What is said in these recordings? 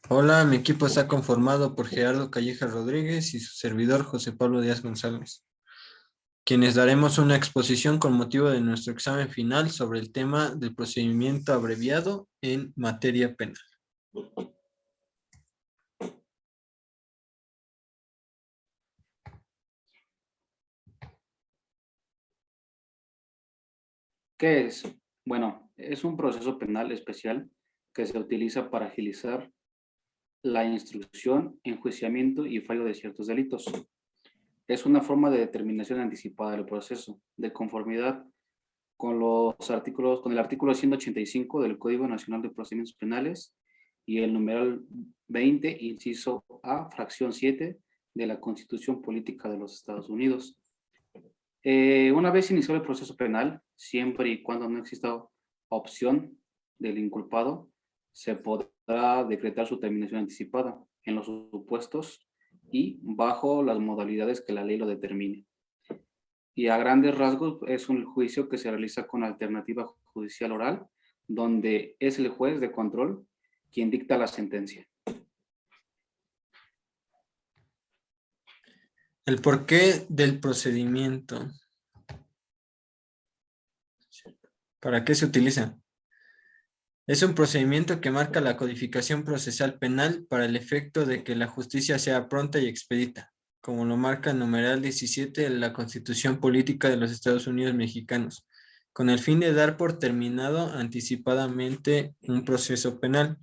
Hola, mi equipo está conformado por Gerardo Calleja Rodríguez y su servidor José Pablo Díaz González, quienes daremos una exposición con motivo de nuestro examen final sobre el tema del procedimiento abreviado en materia penal. ¿Qué es? Bueno, es un proceso penal especial que se utiliza para agilizar la instrucción, enjuiciamiento y fallo de ciertos delitos. Es una forma de determinación anticipada del proceso, de conformidad con el artículo 185 del Código Nacional de Procedimientos Penales y el numeral 20, inciso A, fracción 7 de la Constitución Política de los Estados Unidos. Una vez iniciado el proceso penal, siempre y cuando no exista opción del inculpado, se podrá decretar su terminación anticipada en los supuestos y bajo las modalidades que la ley lo determine. Y a grandes rasgos es un juicio que se realiza con alternativa judicial oral, donde es el juez de control quien dicta la sentencia. El porqué del procedimiento. ¿Para qué se utiliza? Es un procedimiento que marca la codificación procesal penal para el efecto de que la justicia sea pronta y expedita, como lo marca el numeral 17 de la Constitución Política de los Estados Unidos Mexicanos, con el fin de dar por terminado anticipadamente un proceso penal,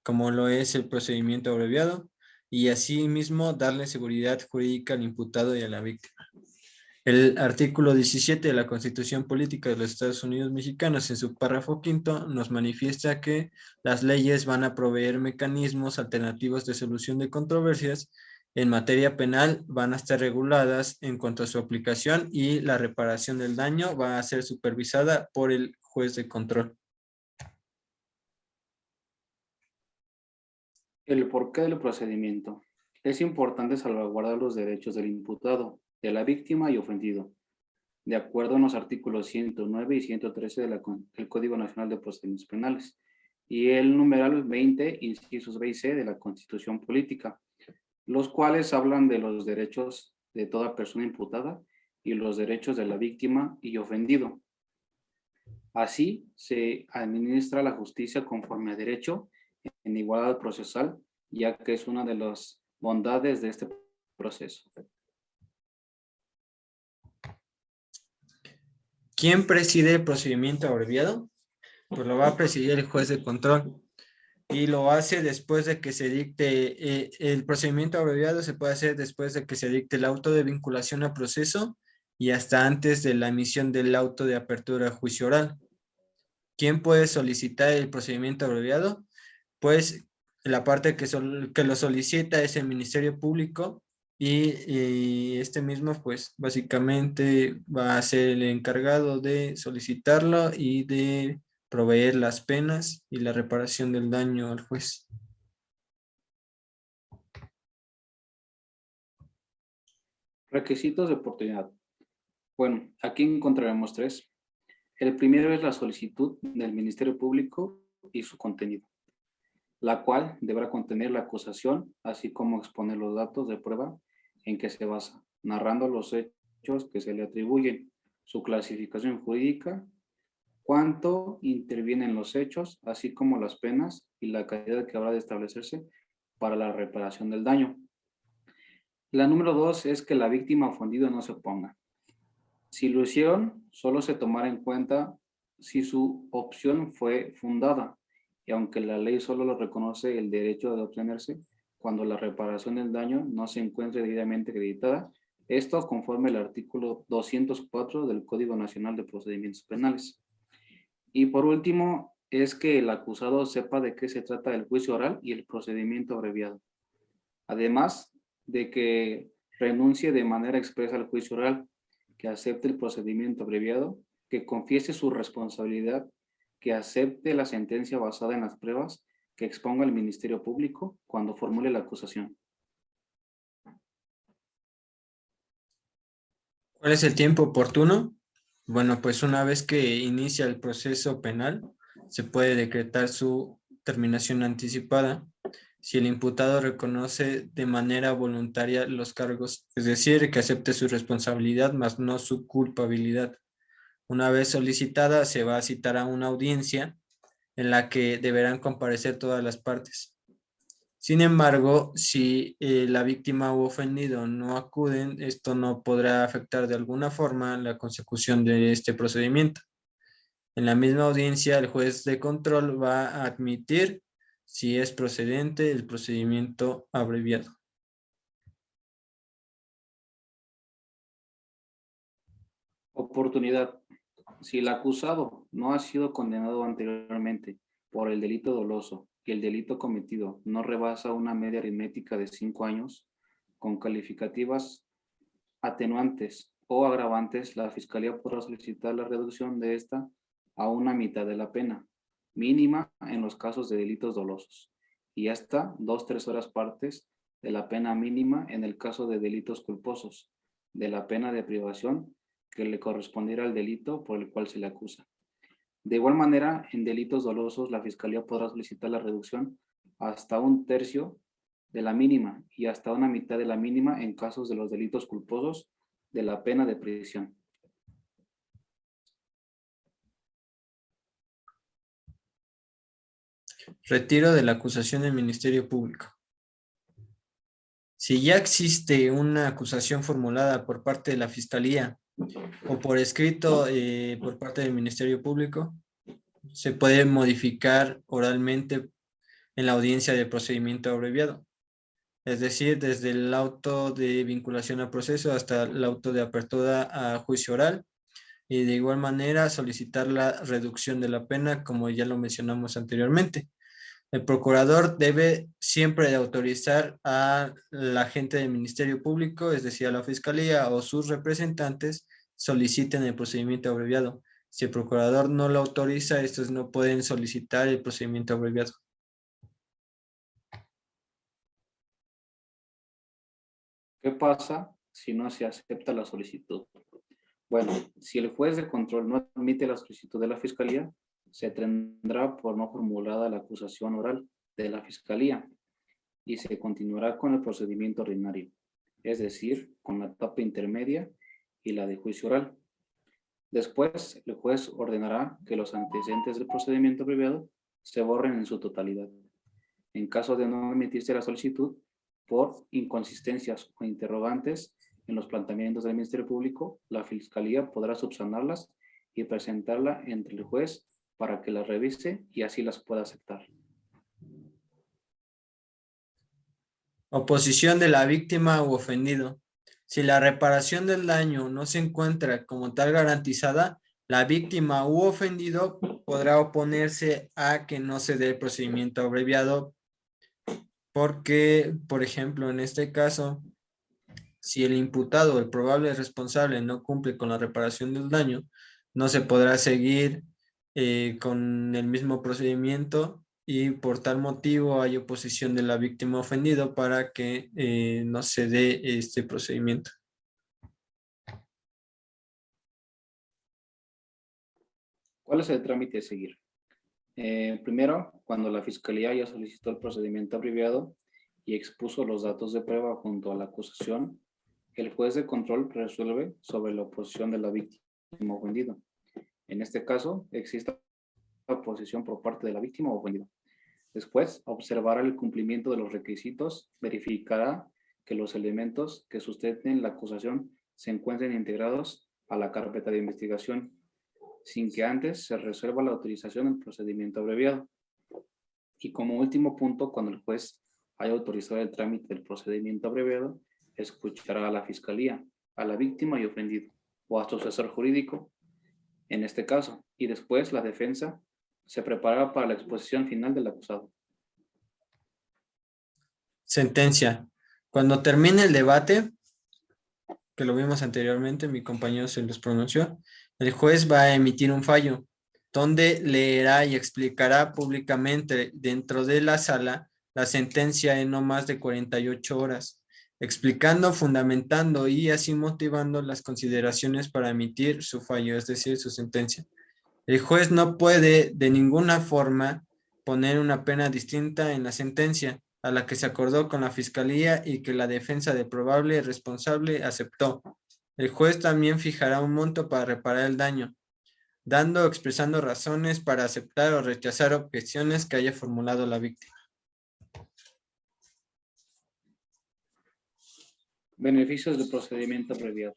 como lo es el procedimiento abreviado, y asimismo darle seguridad jurídica al imputado y a la víctima. El artículo 17 de la Constitución Política de los Estados Unidos Mexicanos, en su párrafo quinto, nos manifiesta que las leyes van a proveer mecanismos alternativos de solución de controversias en materia penal, van a estar reguladas en cuanto a su aplicación y la reparación del daño va a ser supervisada por el juez de control. El porqué del procedimiento. Es importante salvaguardar los derechos del imputado, de la víctima y ofendido, de acuerdo a los artículos 109 y 113 del Código Nacional de Procedimientos Penales y el numeral 20, incisos B y C de la Constitución Política, los cuales hablan de los derechos de toda persona imputada y los derechos de la víctima y ofendido. Así se administra la justicia conforme a derecho en igualdad procesal, ya que es una de las bondades de este proceso. ¿Quién preside el procedimiento abreviado? Pues lo va a presidir el juez de control. Y lo hace después de que se dicte, el procedimiento abreviado se puede hacer después de que se dicte el auto de vinculación a proceso y hasta antes de la emisión del auto de apertura a juicio oral. ¿Quién puede solicitar el procedimiento abreviado? Pues la parte que lo solicita es el Ministerio Público y este mismo pues básicamente va a ser el encargado de solicitarlo y de proveer las penas y la reparación del daño al juez. Requisitos de oportunidad. Bueno, aquí encontraremos tres. El primero es la solicitud del Ministerio Público y su contenido, la cual deberá contener la acusación, así como exponer los datos de prueba en que se basa, narrando los hechos que se le atribuyen, su clasificación jurídica, cuánto intervienen los hechos, así como las penas y la cantidad que habrá de establecerse para la reparación del daño. La número dos es que la víctima ofendida no se oponga. Si lo hicieron, solo se tomará en cuenta si su opción fue fundada, y aunque la ley solo lo reconoce el derecho de obtenerse cuando la reparación del daño no se encuentre debidamente acreditada, esto conforme al artículo 204 del Código Nacional de Procedimientos Penales. Y por último, es que el acusado sepa de qué se trata el juicio oral y el procedimiento abreviado. Además de que renuncie de manera expresa al juicio oral, que acepte el procedimiento abreviado, que confiese su responsabilidad, que acepte la sentencia basada en las pruebas que exponga el Ministerio Público cuando formule la acusación. ¿Cuál es el tiempo oportuno? Bueno, pues una vez que inicia el proceso penal, se puede decretar su terminación anticipada. si el imputado reconoce de manera voluntaria los cargos, es decir, que acepte su responsabilidad, más no su culpabilidad. Una vez solicitada, se va a citar a una audiencia en la que deberán comparecer todas las partes. Sin embargo, si la víctima u ofendido no acuden, esto no podrá afectar de alguna forma la consecución de este procedimiento. En la misma audiencia, el juez de control va a admitir si es procedente el procedimiento abreviado. Oportunidad. Si el acusado no ha sido condenado anteriormente por el delito doloso y el delito cometido no rebasa una media aritmética de 5 años, con calificativas atenuantes o agravantes, la Fiscalía podrá solicitar la reducción de esta a una mitad de la pena mínima en los casos de delitos dolosos y hasta 2 3 partes de la pena mínima en el caso de delitos culposos, de la pena de privación que le correspondiera al delito por el cual se le acusa. De igual manera, en delitos dolosos, la Fiscalía podrá solicitar la reducción hasta 1/3 de la mínima y hasta una mitad de la mínima en casos de los delitos culposos de la pena de prisión. Retiro de la acusación del Ministerio Público. Si ya existe una acusación formulada por parte de la Fiscalía o por escrito por parte del Ministerio Público, se puede modificar oralmente en la audiencia de procedimiento abreviado. Es decir, desde el auto de vinculación a proceso hasta el auto de apertura a juicio oral, y de igual manera solicitar la reducción de la pena, como ya lo mencionamos anteriormente. El procurador debe siempre de autorizar a la agente del Ministerio Público, es decir, a la Fiscalía o sus representantes, soliciten el procedimiento abreviado. Si el procurador no lo autoriza, estos no pueden solicitar el procedimiento abreviado. ¿Qué pasa si no se acepta la solicitud? Bueno, si el juez de control no admite la solicitud de la Fiscalía, se tendrá por no formulada la acusación oral de la Fiscalía y se continuará con el procedimiento ordinario, es decir, con la etapa intermedia y la de juicio oral. Después, el juez ordenará que los antecedentes del procedimiento abreviado se borren en su totalidad. En caso de no emitirse la solicitud por inconsistencias o interrogantes en los planteamientos del Ministerio Público, la Fiscalía podrá subsanarlas y presentarla entre el juez para que las revise y así las pueda aceptar. Oposición de la víctima u ofendido. Si la reparación del daño no se encuentra como tal garantizada, la víctima u ofendido podrá oponerse a que no se dé el procedimiento abreviado porque, por ejemplo, en este caso, si el imputado o el probable responsable no cumple con la reparación del daño, no se podrá seguir con el mismo procedimiento y por tal motivo hay oposición de la víctima ofendido para que no se dé este procedimiento. ¿Cuál es el trámite a seguir? Primero, cuando la Fiscalía ya solicitó el procedimiento abreviado y expuso los datos de prueba junto a la acusación, el juez de control resuelve sobre la oposición de la víctima ofendida. En este caso, existe oposición por parte de la víctima o ofendido. Después, observará el cumplimiento de los requisitos, verificará que los elementos que sustenten la acusación se encuentren integrados a la carpeta de investigación, sin que antes se resuelva la autorización del procedimiento abreviado. Y como último punto, cuando el juez haya autorizado el trámite del procedimiento abreviado, escuchará a la Fiscalía, a la víctima y ofendido, o a su asesor jurídico, en este caso, y después la defensa se preparará para la exposición final del acusado. Sentencia. Cuando termine el debate, que lo vimos anteriormente, mi compañero se los pronunció, el juez va a emitir un fallo donde leerá y explicará públicamente dentro de la sala la sentencia en no más de 48 horas, explicando, fundamentando y así motivando las consideraciones para emitir su fallo, es decir, su sentencia. El juez no puede de ninguna forma poner una pena distinta en la sentencia, a la que se acordó con la fiscalía y que la defensa del probable responsable aceptó. El juez también fijará un monto para reparar el daño, dando o expresando razones para aceptar o rechazar objeciones que haya formulado la víctima. Beneficios del procedimiento abreviado.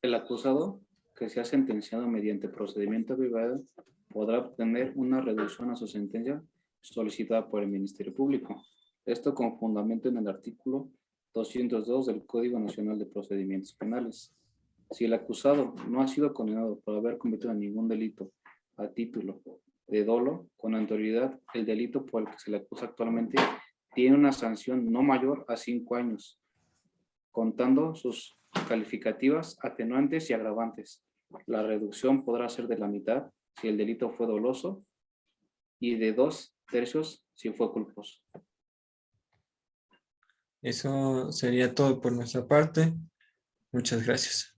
El acusado, que sea sentenciado mediante procedimiento abreviado, podrá obtener una reducción a su sentencia solicitada por el Ministerio Público. Esto con fundamento en el artículo 202 del Código Nacional de Procedimientos Penales. Si el acusado no ha sido condenado por haber cometido ningún delito a título de dolo, con anterioridad, el delito por el que se le acusa actualmente tiene una sanción no mayor a 5 años, contando sus calificativas, atenuantes y agravantes. La reducción podrá ser de la mitad si el delito fue doloso y de 2/3 si fue culposo. Eso sería todo por nuestra parte. Muchas gracias.